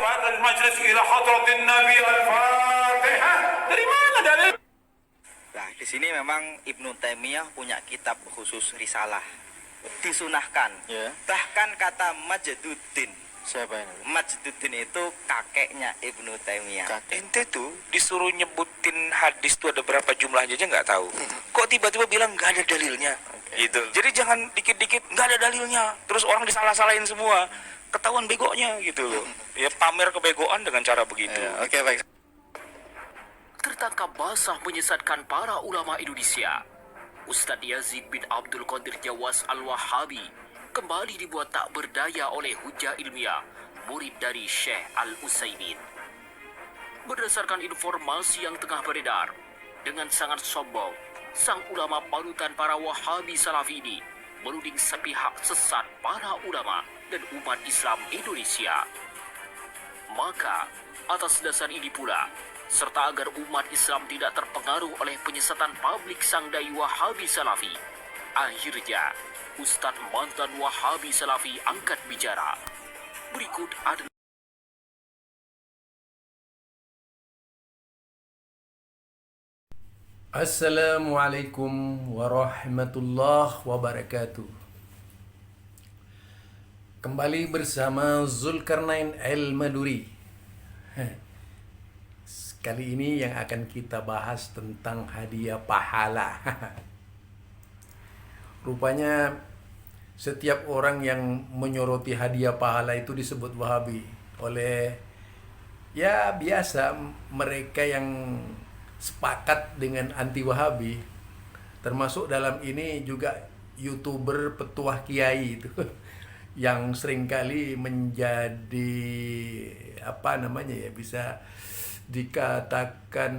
المجلس إلى حضرة النبي الفاتحة. Dari mana dalil? Nah, di sini memang Ibnu Taimiyah punya kitab khusus risalah. Disunahkan. Ya. Bahkan kata Majduddin. Siapa ini? Majduddin itu kakeknya Ibnu Taimiyah. Ente tuh disuruh nyebutin hadis tuh ada berapa jumlahnya aja nggak tahu. Kok tiba-tiba bilang nggak ada dalilnya? Gitu. Jadi jangan dikit-dikit nggak ada dalilnya. Terus orang disalah-salahin semua. Ketahuan begonya gitu loh. Ya pamer kebegoan dengan cara begitu. Ya, oke, baik. Tertangkap basah menyesatkan para ulama Indonesia. Ustadz Yazid bin Abdul Qadir Jawas Al-Wahabi kembali dibuat tak berdaya oleh hujah ilmiah murid dari Syekh Al-Utsaimin. Berdasarkan informasi yang tengah beredar, dengan sangat sombong, sang ulama panutan para Wahabi Salafi ini menuding sepihak sesat para ulama dan umat Islam Indonesia. Maka, atas dasar ini pula, serta agar umat Islam tidak terpengaruh oleh penyesatan publik sang dai Wahabi Salafi, akhirnya Ustadz mantan Wahabi Salafi angkat bicara. Berikut adalah Assalamualaikum warahmatullahi wabarakatuh. Kembali bersama Zulkarnain Al-Maduri. Kali ini yang akan kita bahas tentang hadiah pahala. Rupanya setiap orang yang menyoroti hadiah pahala itu disebut Wahabi oleh ya biasa mereka yang sepakat dengan anti Wahabi, termasuk dalam ini juga YouTuber petuah kiai itu yang seringkali menjadi bisa dikatakan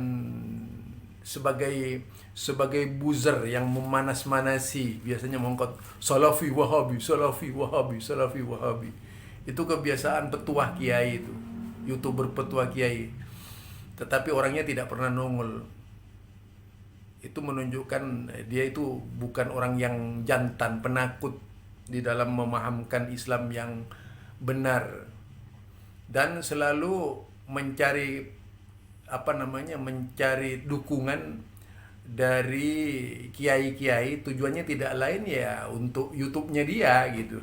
sebagai buzzer yang memanas-manasi, biasanya mengangkat Salafi Wahabi, Salafi Wahabi, Salafi Wahabi. Itu kebiasaan petuah kiai itu, YouTuber petuah kiai. Tetapi orangnya tidak pernah nongol. Itu menunjukkan dia itu bukan orang yang jantan, penakut di dalam memahamkan Islam yang benar. Dan selalu mencari dukungan dari kiai-kiai, tujuannya tidak lain ya untuk YouTube-nya dia gitu.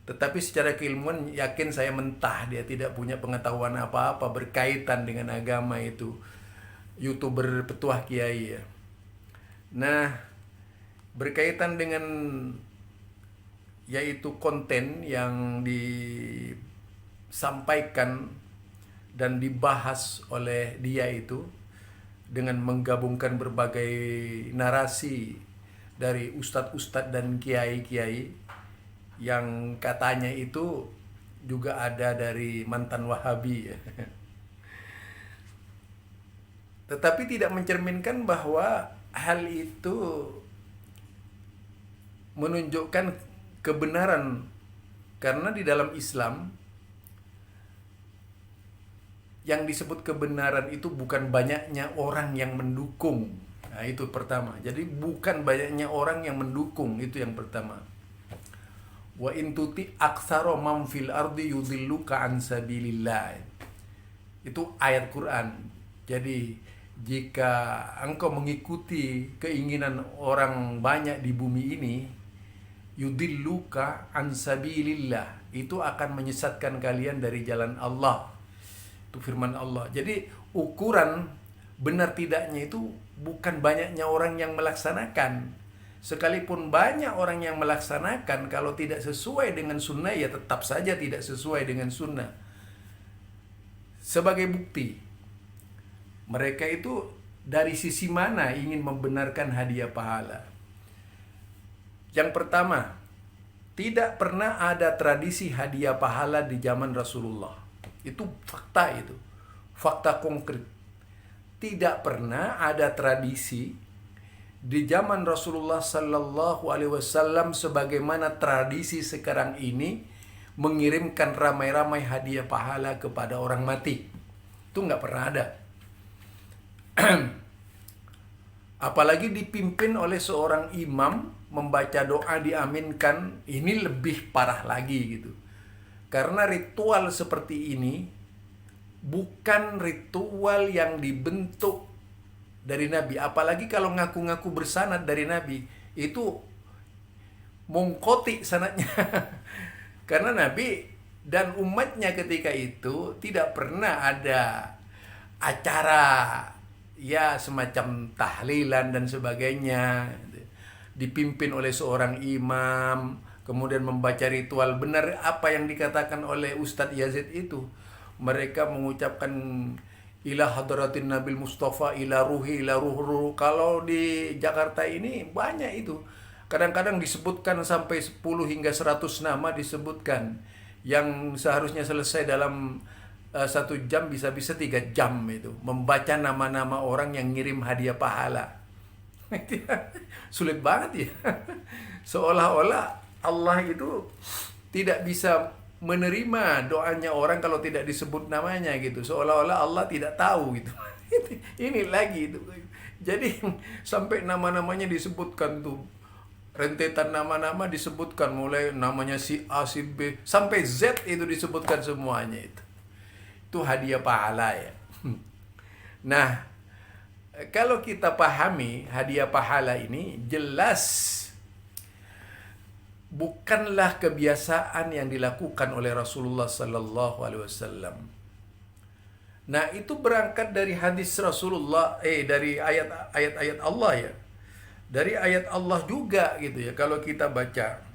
Tetapi secara keilmuan yakin saya mentah dia tidak punya pengetahuan apa-apa berkaitan dengan agama itu. YouTuber petuah kiai ya. Nah, berkaitan dengan yaitu konten yang disampaikan dan dibahas oleh dia itu dengan menggabungkan berbagai narasi dari ustadz-ustadz dan kiai-kiai yang katanya itu juga ada dari mantan Wahabi ya. Tetapi tidak mencerminkan bahwa hal itu menunjukkan kebenaran, karena di dalam Islam yang disebut kebenaran itu bukan banyaknya orang yang mendukung. Nah, itu pertama. Jadi bukan banyaknya orang yang mendukung, itu yang pertama. Wa in tuti aktsara man fil ardi yudhilluka an sabilillah. Itu ayat Quran. Jadi jika engkau mengikuti keinginan orang banyak di bumi ini, yudhilluka an sabilillah, itu akan menyesatkan kalian dari jalan Allah. Itu firman Allah. Jadi ukuran benar tidaknya itu bukan banyaknya orang yang melaksanakan. Sekalipun banyak orang yang melaksanakan, kalau tidak sesuai dengan sunnah, ya tetap saja tidak sesuai dengan sunnah. Sebagai bukti, mereka itu dari sisi mana ingin membenarkan hadiah pahala. Yang pertama, tidak pernah ada tradisi hadiah pahala di zaman Rasulullah. Itu fakta itu. Fakta konkret. Tidak pernah ada tradisi di zaman Rasulullah Sallallahu Alaihi Wasallam sebagaimana tradisi sekarang ini mengirimkan ramai-ramai hadiah pahala kepada orang mati. Itu nggak pernah ada. Apalagi dipimpin oleh seorang imam membaca doa diaminkan, ini lebih parah lagi gitu. Karena ritual seperti ini bukan ritual yang dibentuk dari Nabi. Apalagi kalau ngaku-ngaku bersanad dari Nabi, itu mungkoti sanadnya. Karena Nabi dan umatnya ketika itu tidak pernah ada acara ya semacam tahlilan dan sebagainya, dipimpin oleh seorang imam, kemudian membaca ritual. Benar apa yang dikatakan oleh Ustadz Yazid itu. Mereka mengucapkan ila hadratin Nabil Mustafa, ila ruhi, ila ruh. Kalau di Jakarta ini banyak itu. Kadang-kadang disebutkan sampai 10 hingga 100 nama disebutkan. Yang seharusnya selesai dalam 1 jam, bisa-bisa 3 jam itu. Membaca nama-nama orang yang ngirim hadiah pahala. Sulit banget ya. Seolah-olah Allah itu tidak bisa menerima doanya orang kalau tidak disebut namanya gitu. Seolah-olah Allah tidak tahu gitu. Ini lagi itu. Jadi sampai nama-namanya disebutkan tuh. Rentetan nama-nama disebutkan, mulai namanya si A, si B, sampai Z itu disebutkan semuanya itu. Itu hadiah pahala ya. Nah, kalau kita pahami hadiah pahala ini, jelas bukanlah kebiasaan yang dilakukan oleh Rasulullah Sallallahu Alaihi Wasallam. Nah, itu berangkat dari hadis Rasulullah, dari ayat-ayat Allah ya, dari ayat Allah juga gitu ya. Kalau kita baca,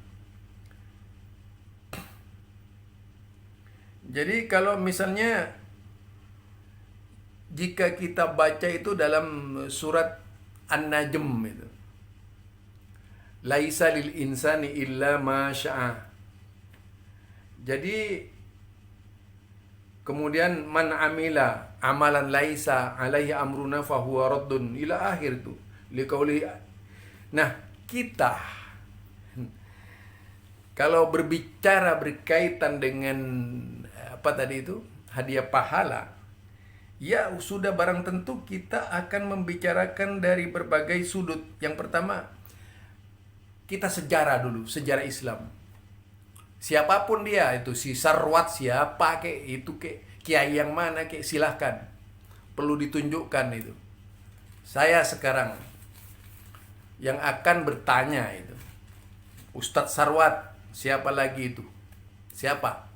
jadi kalau misalnya jika kita baca itu dalam surat An-Najm itu, laisa lil insani illa ma syaa. Jadi kemudian man amila amalan laisa alaihi amruna fahuwa raddun ila akhir itu. Liqauli. Nah, kita kalau berbicara berkaitan dengan apa tadi itu? Hadiah pahala, ya sudah barang tentu kita akan membicarakan dari berbagai sudut. Yang pertama, kita sejarah dulu, sejarah Islam. Siapapun dia, itu si Sarwat siapa kek, itu kek, kiai yang mana kek, silahkan. Perlu ditunjukkan itu. Saya sekarang yang akan bertanya itu, Ustadz Sarwat, siapa lagi itu? Siapa?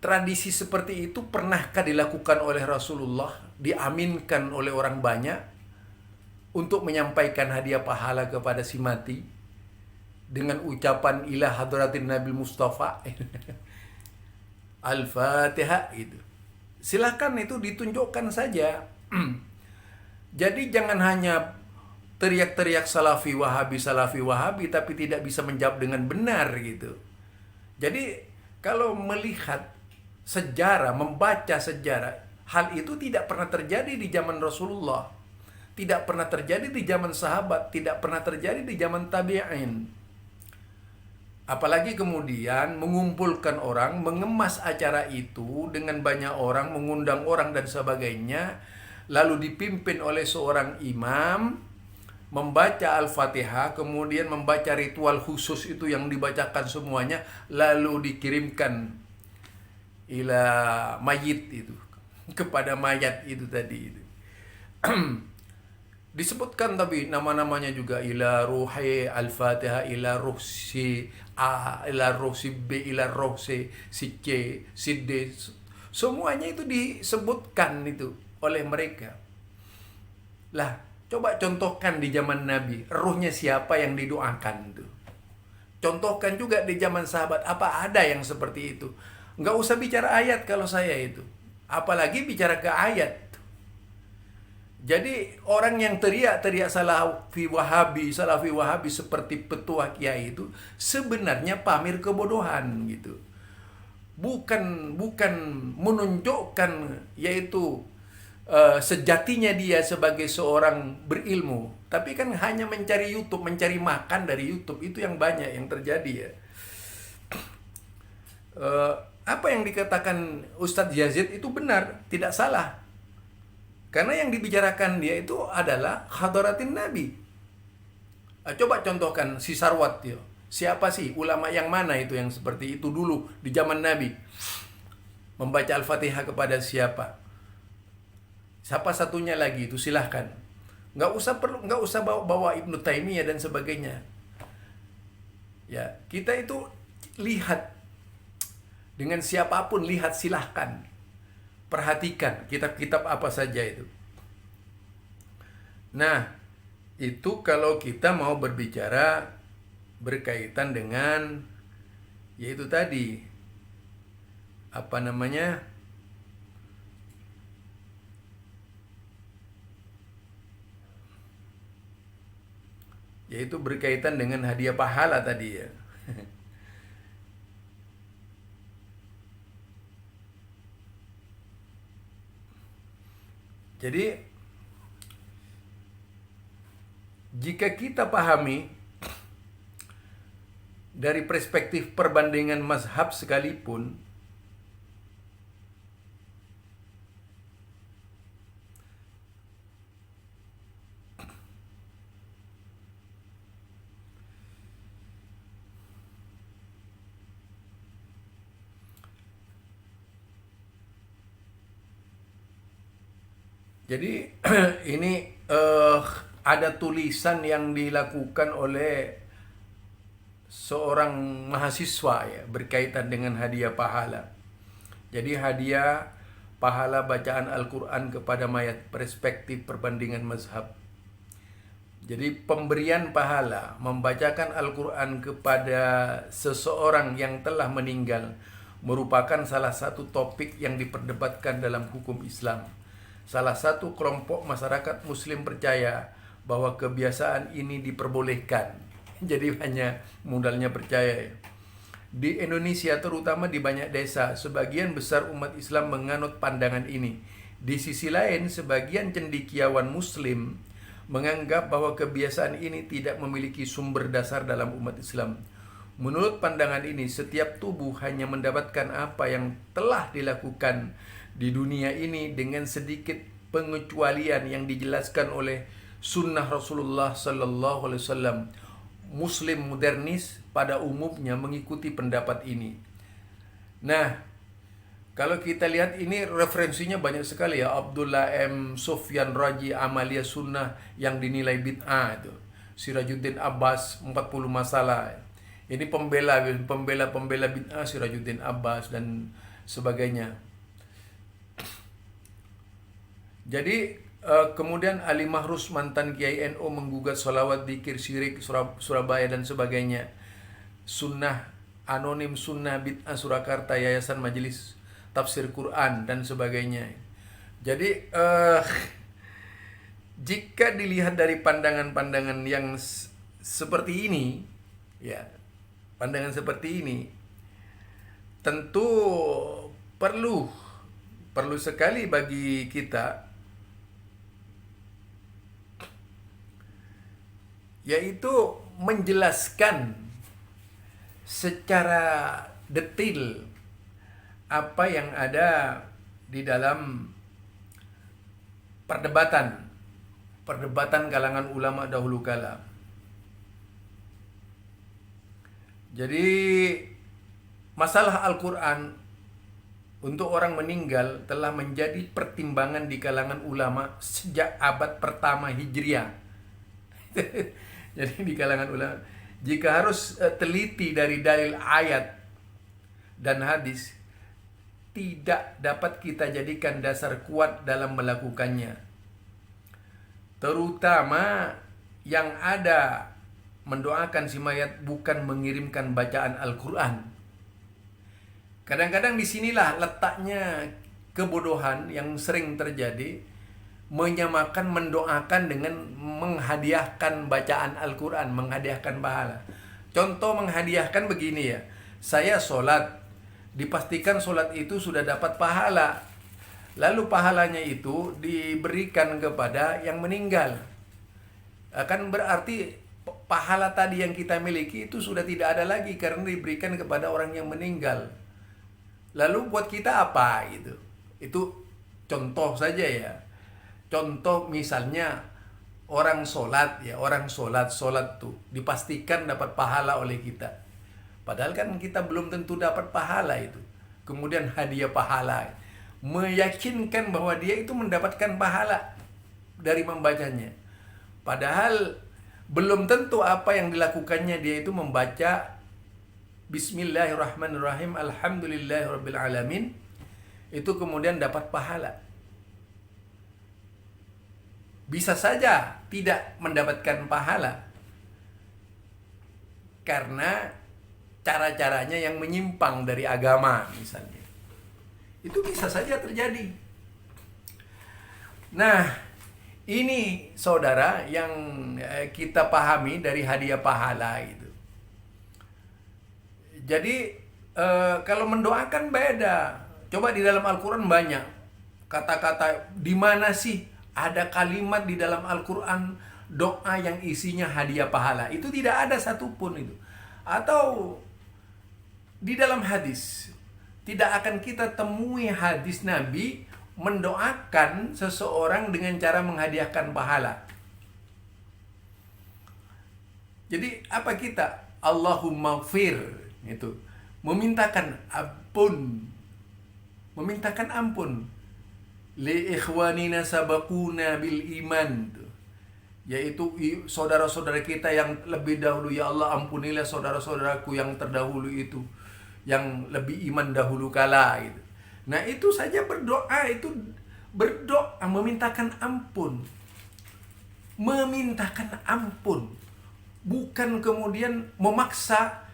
Tradisi seperti itu pernahkah dilakukan oleh Rasulullah, diaminkan oleh orang banyak untuk menyampaikan hadiah pahala kepada si mati dengan ucapan ila hadratin Nabil Mustafa Al-Fatihah itu. Silakan itu ditunjukkan saja. Jadi jangan hanya teriak-teriak salafi wahabi tapi tidak bisa menjawab dengan benar gitu. Jadi kalau melihat sejarah, membaca sejarah, hal itu tidak pernah terjadi di zaman Rasulullah. Tidak pernah terjadi di zaman sahabat, tidak pernah terjadi di zaman tabi'in. Apalagi kemudian mengumpulkan orang, mengemas acara itu dengan banyak orang, mengundang orang dan sebagainya, lalu dipimpin oleh seorang imam, membaca Al-Fatihah, kemudian membaca ritual khusus itu yang dibacakan semuanya, lalu dikirimkan ila mayit itu, kepada mayat itu tadi itu. Disebutkan tapi nama-namanya juga ila ruhi al-fatihah, ila ruh si A, ila ruh si B, ila ruh si C, si D. Semuanya itu disebutkan itu oleh mereka. Lah, coba contohkan di zaman Nabi, ruhnya siapa yang didoakan itu? Contohkan juga di zaman sahabat, apa ada yang seperti itu? Nggak usah bicara ayat kalau saya itu. Apalagi bicara ke ayat. Jadi orang yang teriak-teriak salafi wahabi seperti petua kiai itu sebenarnya pamer kebodohan gitu. Bukan menunjukkan yaitu sejatinya dia sebagai seorang berilmu, tapi kan hanya mencari YouTube, mencari makan dari YouTube. Itu yang banyak yang terjadi ya. Apa yang dikatakan Ustadz Yazid itu benar, tidak salah. Karena yang dibicarakan dia itu adalah hadratin Nabi. Coba contohkan si Sarwat ya. Siapa sih ulama yang mana itu yang seperti itu dulu di zaman Nabi? Membaca Al-Fatihah kepada siapa? Siapa satunya lagi itu, silahkan. Nggak usah bawa Ibnu Taimiyah dan sebagainya. Ya, kita itu lihat dengan siapapun, lihat, silahkan. Perhatikan kitab-kitab apa saja itu. Nah, itu kalau kita mau berbicara berkaitan dengan yaitu tadi apa namanya, yaitu berkaitan dengan hadiah pahala tadi ya. Jadi jika kita pahami dari perspektif perbandingan mazhab sekalipun, jadi ini ada tulisan yang dilakukan oleh seorang mahasiswa ya berkaitan dengan hadiah pahala. Jadi hadiah pahala bacaan Al-Quran kepada mayat, perspektif perbandingan mazhab. Jadi pemberian pahala membacakan Al-Quran kepada seseorang yang telah meninggal merupakan salah satu topik yang diperdebatkan dalam hukum Islam. Salah satu kelompok masyarakat Muslim percaya bahwa kebiasaan ini diperbolehkan. Jadi hanya modalnya percaya ya. Di Indonesia terutama di banyak desa, sebagian besar umat Islam menganut pandangan ini. Di sisi lain, sebagian cendekiawan Muslim menganggap bahwa kebiasaan ini tidak memiliki sumber dasar dalam umat Islam. Menurut pandangan ini, setiap tubuh hanya mendapatkan apa yang telah dilakukan di dunia ini dengan sedikit pengecualian yang dijelaskan oleh sunnah Rasulullah Sallallahu Alaihi Wasallam. Muslim modernis pada umumnya mengikuti pendapat ini. Nah, kalau kita lihat ini referensinya banyak sekali ya. Abdullah M. Sufyan Raji Amalia Sunnah yang dinilai bid'ah itu. Sirajuddin Abbas 40 masalah. Ini pembela bid'ah Sirajuddin Abbas dan sebagainya. Jadi kemudian Ali Mahrus mantan Kiai NU menggugat sholawat, dzikir, syirik, Surabaya dan sebagainya. Sunnah Anonim, Sunnah Bid'ah Surakarta, Yayasan Majelis Tafsir Quran dan sebagainya. Jadi jika dilihat dari pandangan-pandangan yang seperti ini, ya, pandangan seperti ini tentu perlu sekali bagi kita, yaitu menjelaskan secara detail apa yang ada di dalam perdebatan kalangan ulama dahulu kala. Jadi masalah Al-Quran untuk orang meninggal telah menjadi pertimbangan di kalangan ulama sejak abad pertama Hijriah. Jadi di kalangan ulama, jika harus teliti dari dalil ayat dan hadis, tidak dapat kita jadikan dasar kuat dalam melakukannya. Terutama yang ada mendoakan si mayat bukan mengirimkan bacaan Al-Quran. Kadang-kadang disinilah letaknya kebodohan yang sering terjadi, menyamakan mendoakan dengan menghadiahkan bacaan Al-Quran, menghadiahkan pahala. Contoh menghadiahkan begini ya, saya sholat, dipastikan sholat itu sudah dapat pahala, lalu pahalanya itu diberikan kepada yang meninggal. Akan berarti pahala tadi yang kita miliki itu sudah tidak ada lagi karena diberikan kepada orang yang meninggal. Lalu buat kita apa gitu? Itu contoh saja ya. Contoh misalnya orang sholat ya, orang sholat tuh dipastikan dapat pahala oleh kita. Padahal kan kita belum tentu dapat pahala itu. Kemudian hadiah pahala, meyakinkan bahwa dia itu mendapatkan pahala dari membacanya. Padahal belum tentu apa yang dilakukannya dia itu membaca Bismillahirrahmanirrahim, Alhamdulillahirabbil alamin, itu kemudian dapat pahala. Bisa saja tidak mendapatkan pahala karena cara-caranya yang menyimpang dari agama misalnya. Itu bisa saja terjadi. Nah, ini saudara yang kita pahami dari hadiah pahala itu. Jadi kalau mendoakan beda. Coba di dalam Al-Quran banyak kata-kata, di mana sih ada kalimat di dalam Al-Quran doa yang isinya hadiah pahala? Itu tidak ada satupun itu. Atau di dalam hadis, tidak akan kita temui hadis Nabi mendoakan seseorang dengan cara menghadiahkan pahala. Jadi apa kita? Allahumma gfir, itu memintakan ampun li ikhwanina sabaquna bil iman, yaitu saudara-saudara kita yang lebih dahulu. Ya Allah, ampunilah saudara-saudaraku yang terdahulu itu, yang lebih iman dahulu kala gitu. Nah, itu saja berdoa, itu berdoa memintakan ampun. Memintakan ampun, bukan kemudian memaksa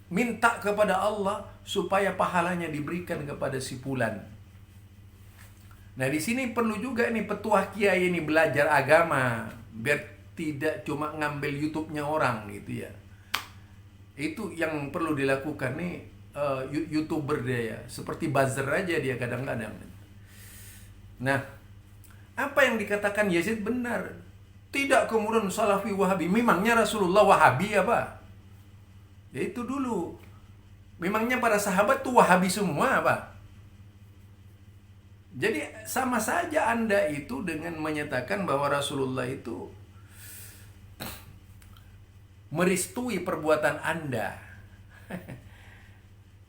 minta kepada Allah supaya pahalanya diberikan kepada si fulan. Nah, di sini perlu juga nih petuah kiai ini belajar agama biar tidak cuma ngambil YouTube-nya orang gitu ya. Itu yang perlu dilakukan nih YouTuber dia ya, seperti buzzer aja dia kadang-kadang. Nah, apa yang dikatakan Yazid benar. Tidak kemudian Salafi Wahabi. Memangnya Rasulullah Wahabi apa? Ya itu dulu. Memangnya para sahabat tuh Wahabi semua apa? Jadi sama saja Anda itu dengan menyatakan bahwa Rasulullah itu merestui perbuatan Anda.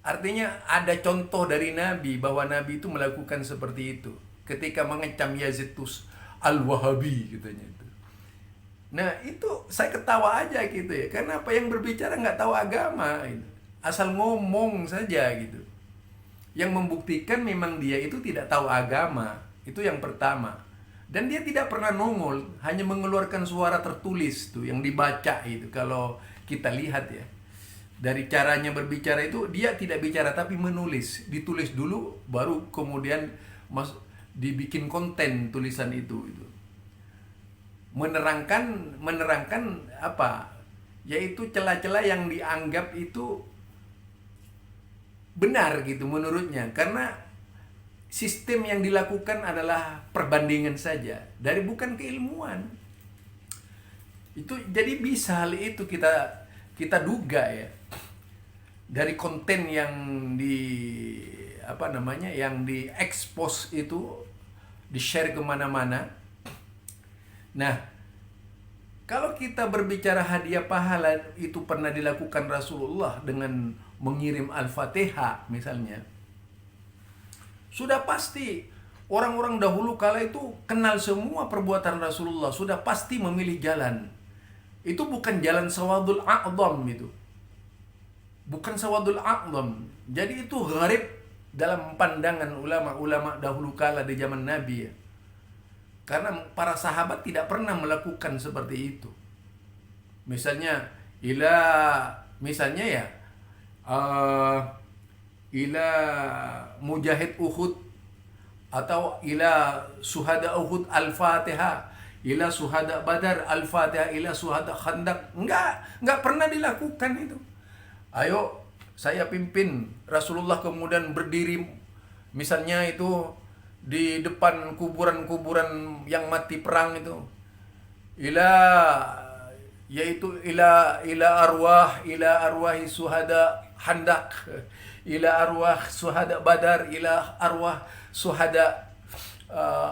Artinya ada contoh dari Nabi bahwa Nabi itu melakukan seperti itu. Ketika mengecam Yazid Al-Wahabi katanya itu. Nah, itu saya ketawa aja gitu ya. Karena apa, yang berbicara nggak tahu agama gitu. Asal ngomong saja gitu. Yang membuktikan memang dia itu tidak tahu agama. Itu yang pertama. Dan dia tidak pernah nongol, hanya mengeluarkan suara tertulis tuh yang dibaca itu. Kalau kita lihat ya, dari caranya berbicara itu dia tidak bicara tapi menulis. Ditulis dulu baru kemudian dibikin konten tulisan itu. Menerangkan apa? Yaitu celah-celah yang dianggap itu benar gitu menurutnya, karena sistem yang dilakukan adalah perbandingan saja dari bukan keilmuan. Itu jadi bisa hal itu kita duga ya dari konten yang yang diekspos itu, di-share kemana-mana. Nah, kalau kita berbicara hadiah pahala itu pernah dilakukan Rasulullah dengan mengirim Al-Fatihah misalnya, sudah pasti orang-orang dahulu kala itu kenal semua perbuatan Rasulullah, sudah pasti memilih jalan. Itu bukan jalan Sawadul A'dham itu. Bukan Sawadul A'dham. Jadi itu gharib dalam pandangan ulama-ulama dahulu kala di zaman Nabi ya. Karena para sahabat tidak pernah melakukan seperti itu. Misalnya ila mujahid Uhud, atau ila suhada Uhud Al-Fatihah, ila suhada Badar Al-Fatihah, ila suhada Khandaq. Enggak pernah dilakukan itu. Ayo saya pimpin, Rasulullah kemudian berdiri misalnya itu di depan kuburan-kuburan yang mati perang itu, ila arwahi suhada Khandaq, ila arwah suhada Badar, ila arwah suhada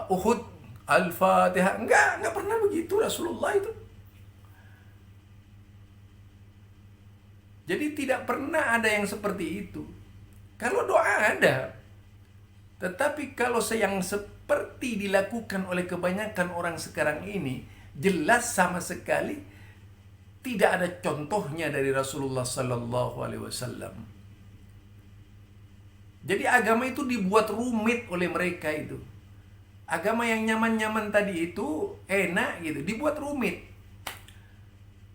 Uhud, Al-Fatihah. Enggak pernah begitu Rasulullah itu. Jadi tidak pernah ada yang seperti itu. Kalau doa ada, tetapi kalau yang seperti dilakukan oleh kebanyakan orang sekarang ini, jelas sama sekali tidak ada contohnya dari Rasulullah Sallallahu Alaihi Wasallam. Jadi agama itu dibuat rumit oleh mereka itu. Agama yang nyaman-nyaman tadi itu enak gitu, dibuat rumit.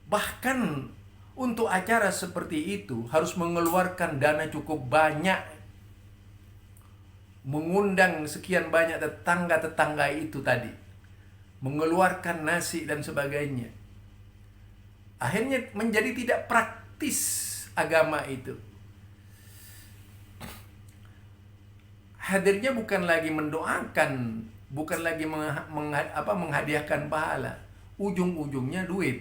Bahkan untuk acara seperti itu harus mengeluarkan dana cukup banyak. Mengundang sekian banyak tetangga-tetangga itu tadi. Mengeluarkan nasi dan sebagainya. Akhirnya menjadi tidak praktis agama itu. Hadirnya bukan lagi mendoakan, bukan lagi menghadiahkan pahala. Ujung-ujungnya duit,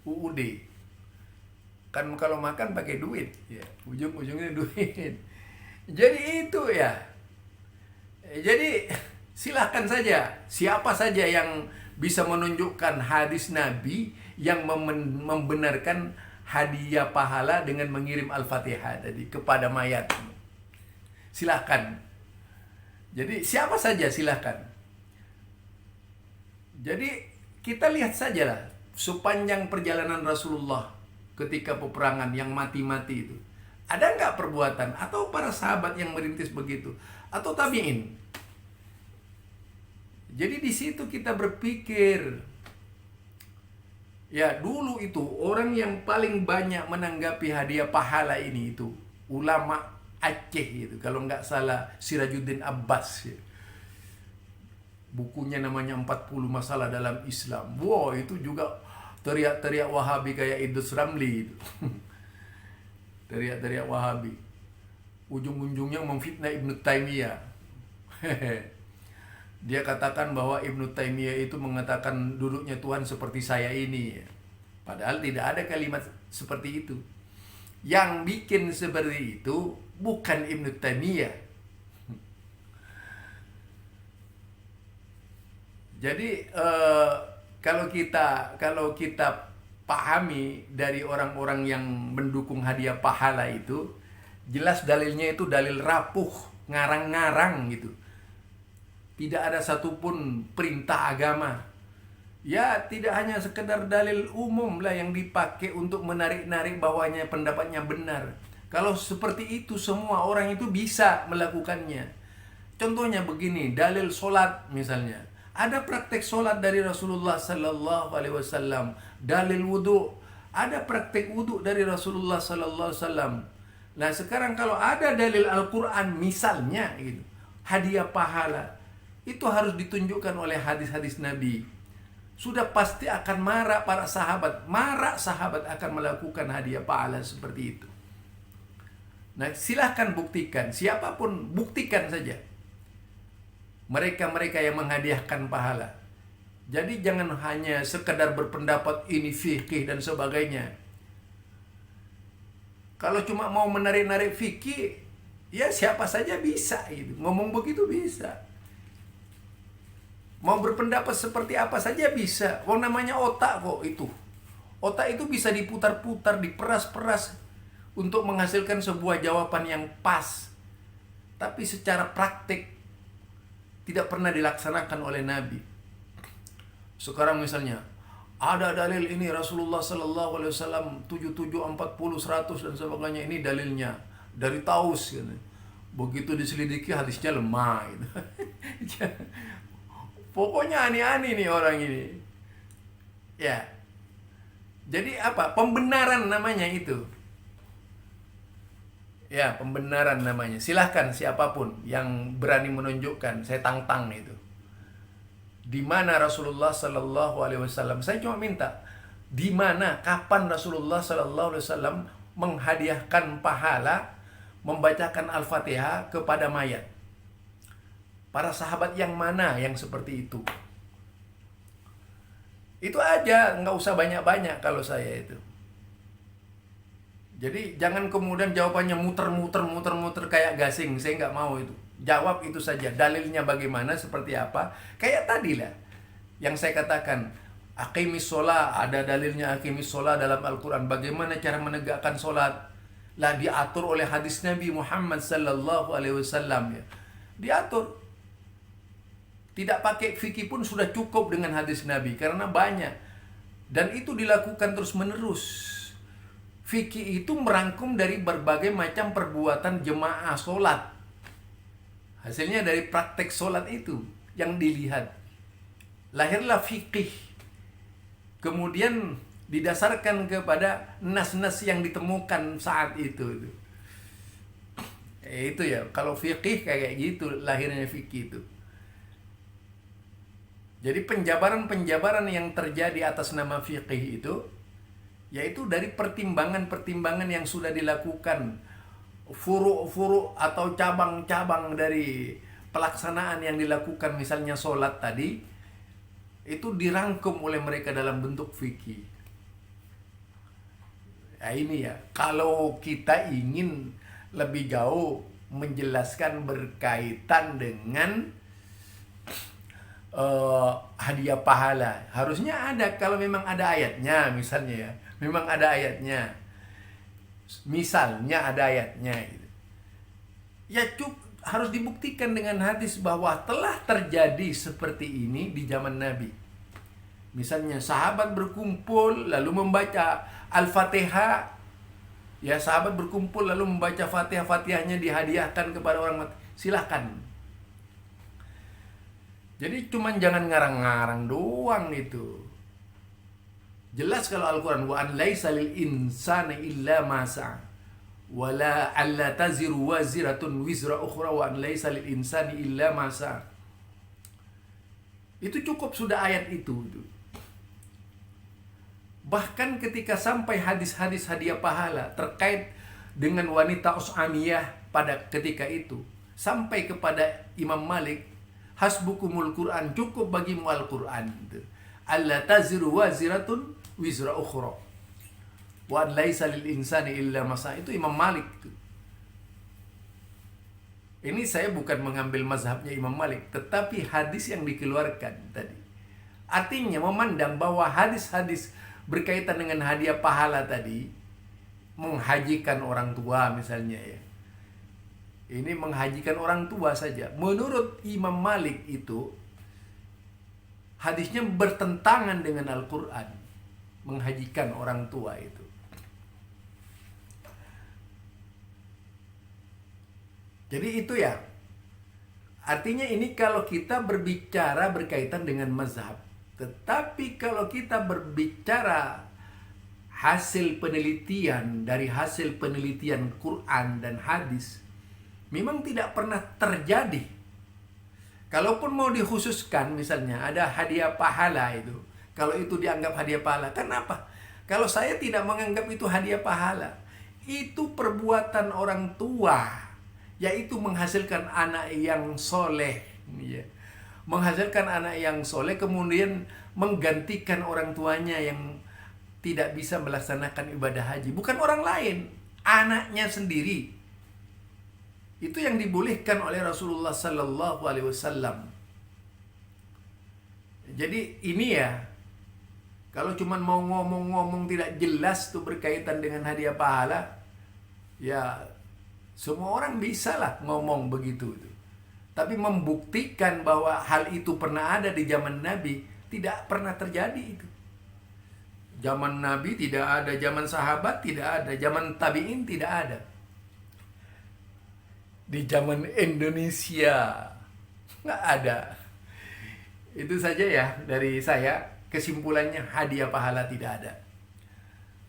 UUD. Kan kalau makan pakai duit, ya, ujung-ujungnya duit. Jadi itu ya. Jadi silahkan saja, siapa saja yang bisa menunjukkan hadis Nabi yang membenarkan hadiah pahala dengan mengirim Al-Fatihah tadi kepada mayat. Silahkan. Jadi siapa saja silahkan. Jadi kita lihat sajalah sepanjang perjalanan Rasulullah ketika peperangan yang mati-mati itu. Ada nggak perbuatan atau para sahabat yang merintis begitu? Atau tabi'in? Jadi di situ kita berpikir, ya dulu itu orang yang paling banyak menanggapi hadiah pahala ini itu ulama Aceh itu, kalau nggak salah Sirajuddin Abbas ya. Bukunya namanya 40 Masalah dalam Islam. Wow, itu juga teriak-teriak Wahabi kayak Idrus Ramli itu. Teriak-teriak Wahabi. Ujung-ujungnya memfitnah Ibnu Taimiyah. Dia katakan bahwa Ibnu Taimiyah itu mengatakan duduknya Tuhan seperti saya ini. Padahal tidak ada kalimat seperti itu. Yang bikin seperti itu bukan Ibnu Taimiyah. Jadi kalau kita pahami dari orang-orang yang mendukung hadiah pahala itu, jelas dalilnya itu dalil rapuh, ngarang-ngarang gitu. Tidak ada satupun perintah agama. Ya, tidak hanya sekedar dalil umum lah yang dipakai untuk menarik-narik bahwanya pendapatnya benar. Kalau seperti itu semua orang itu bisa melakukannya. Contohnya begini, dalil solat misalnya. Ada praktek solat dari Rasulullah Sallallahu Alaihi Wasallam. Dalil wudu, ada praktek wudu dari Rasulullah Sallallahu Alaihi Wasallam. Nah sekarang kalau ada dalil Al-Quran misalnya gitu, hadiah pahala, itu harus ditunjukkan oleh hadis-hadis Nabi. Sudah pasti akan marah para sahabat. Marah sahabat akan melakukan hadiah pahala seperti itu. Nah silahkan buktikan, siapapun buktikan saja. Mereka-mereka yang menghadiahkan pahala. Jadi jangan hanya sekedar berpendapat ini fikih dan sebagainya. Kalau cuma mau menarik-narik fikih, ya siapa saja bisa gitu. Ngomong begitu bisa. Mau berpendapat seperti apa saja bisa. Wong namanya otak kok itu. Otak itu bisa diputar-putar, diperas-peras untuk menghasilkan sebuah jawaban yang pas. Tapi secara praktik tidak pernah dilaksanakan oleh Nabi. Sekarang misalnya ada dalil ini Rasulullah Sallallahu Alaihi Wasallam 77, 40, 100 dan sebagainya, ini dalilnya dari Taus gitu. Begitu diselidiki hadisnya lemah gitu. Pokoknya aneh-aneh nih orang ini. Ya. Jadi apa? Pembenaran namanya itu. Ya, pembenaran namanya. Silahkan siapapun yang berani menunjukkan, saya tantang itu. Di mana Rasulullah Sallallahu Alaihi Wasallam? Saya cuma minta, di mana, kapan Rasulullah Sallallahu Alaihi Wasallam menghadiahkan pahala, membacakan Al-Fatihah kepada mayat? Para sahabat yang mana yang seperti itu? Itu aja, nggak usah banyak-banyak kalau saya itu. Jadi jangan kemudian jawabannya muter-muter kayak gasing. Saya nggak mau itu. Jawab itu saja. Dalilnya bagaimana, seperti apa. Kayak tadi lah. Yang saya katakan, aqimis sholat, ada dalilnya aqimis sholat dalam Al-Quran. Bagaimana cara menegakkan sholat? Lah diatur oleh hadis Nabi Muhammad sallallahu alaihi wasallam, ya. Diatur. Tidak pakai fikih pun sudah cukup dengan hadis Nabi, karena banyak. Dan itu dilakukan terus-menerus. Fikih itu merangkum dari berbagai macam perbuatan jemaah sholat. Hasilnya dari praktek sholat itu yang dilihat. Lahirlah fikih. Kemudian didasarkan kepada nas-nas yang ditemukan saat itu. Itu ya, kalau fikih kayak gitu lahirnya fikih itu. Jadi penjabaran-penjabaran yang terjadi atas nama fikih itu, yaitu dari pertimbangan-pertimbangan yang sudah dilakukan, furu'-furu' atau cabang-cabang dari pelaksanaan yang dilakukan, misalnya sholat tadi, itu dirangkum oleh mereka dalam bentuk fikih. Nah ini ya, kalau kita ingin lebih jauh menjelaskan berkaitan dengan hadiah pahala, harusnya ada, kalau memang ada ayatnya, misalnya ya, memang ada ayatnya, misalnya ada ayatnya, gitu. Ya harus dibuktikan dengan hadis bahwa telah terjadi seperti ini di zaman Nabi. Misalnya sahabat berkumpul lalu membaca Al-Fatihah, ya sahabat berkumpul lalu membaca Fatihah-Fatihahnya dihadiahkan kepada orang mati, silahkan. Jadi cuman jangan ngarang-ngarang doang itu. Jelas kalau Al-Quran, wa an laisa lil insani illa ma sa'a wala alla taziru waziratun wizra ukhra wa an laisa lil insani illa ma sa'a. Itu cukup sudah ayat itu. Bahkan ketika sampai hadis-hadis hadiah pahala terkait dengan wanita Us'amiyah pada ketika itu, sampai kepada Imam Malik, hasbukumul Quran, cukup bagimu Al-Quran. Alla taziru waziratun wizra ukhra wa an laisa lil insani illa ma sa'a. Itu Imam Malik. Ini saya bukan mengambil mazhabnya Imam Malik, tetapi hadis yang dikeluarkan tadi. Artinya memandang bahwa hadis-hadis berkaitan dengan hadiah pahala tadi, menghajikan orang tua misalnya ya, ini menghajikan orang tua saja, menurut Imam Malik itu hadisnya bertentangan dengan Al-Quran, menghajikan orang tua itu. Jadi itu ya, artinya ini kalau kita berbicara berkaitan dengan mazhab. Tetapi kalau kita berbicara hasil penelitian, dari hasil penelitian Quran dan hadis, memang tidak pernah terjadi. Kalaupun mau dikhususkan, misalnya ada hadiah pahala itu, kalau itu dianggap hadiah pahala, kenapa? Kalau saya tidak menganggap itu hadiah pahala, itu perbuatan orang tua, yaitu menghasilkan anak yang soleh, ya. Menghasilkan anak yang soleh, kemudian menggantikan orang tuanya yang tidak bisa melaksanakan ibadah haji. Bukan orang lain, anaknya sendiri. Itu yang dibolehkan oleh Rasulullah Sallallahu Alaihi Wasallam. Jadi ini ya, kalau cuma mau ngomong-ngomong tidak jelas tuh berkaitan dengan hadiah pahala, ya semua orang bisa lah ngomong begitu tuh. Tapi membuktikan bahwa hal itu pernah ada di zaman Nabi, tidak pernah terjadi itu. Zaman Nabi tidak ada, zaman sahabat tidak ada, zaman tabi'in tidak ada. Di zaman Indonesia nggak ada. Itu saja ya dari saya. Kesimpulannya hadiah pahala tidak ada.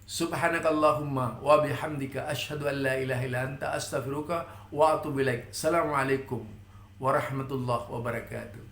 Subhanakallahumma wa bihamdika asyhadu an la ilaha illa anta astaghfiruka wa atubu ilaik. Assalamualaikum warahmatullahi wabarakatuh.